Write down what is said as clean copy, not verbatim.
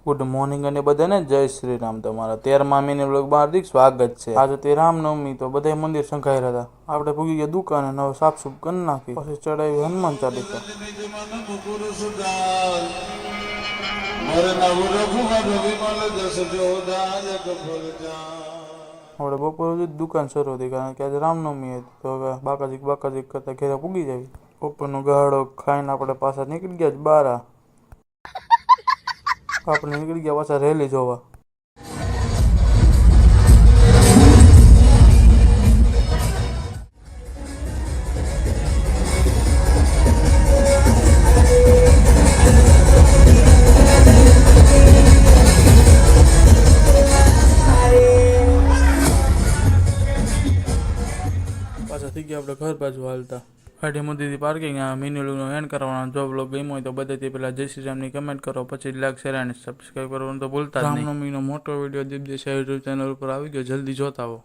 Good morning અને બધાને જય શ્રી રામ। તમારા 13મા મહિને વ્લોગમાં હાર્દિક સ્વાગત છે। આજે તે રામનવમી તો બધા મંદિર સંખાયેલા હતા। આપણે પૂગી ગયા દુકાને અને હવે સાફ સુફ કરી નાખી, પછી ચડાવી હનુમાન ચાલીસા। આપણે બપોર સુધી દુકાન શરૂ હતી, કારણ કે આજે રામનવમી હતી। તો હવે બાકાજી કરતા ઘેરે પૂગી જાય। બપોરનો ગાળો ખાઈને આપણે પાછા નીકળી ગયા બહાર। આપણે નીકળી ગયા પાછા રેલી જોવા। પાછા થઈ ગયા આપણે ઘર બાજુ હાલતા। ગાડી મોદીથી પાર્કિંગ મિની વ્લોગનો એન્ડ કરવાનો। જો વ્લોગ ગમ્યો હોય તો બધાથી પહેલા જય શ્રી રામની કમેન્ટ કરો, પછી લાઈક શેર અને સબસ્ક્રાઈબ કરવાનું તો ભૂલતા જ નહીં। રામનવમીનો મોટો વિડીયો દીપ દેસાઈ યુટ્યુબ ચેનલ ઉપર આવી ગયો, જલ્દી જોતા આવો।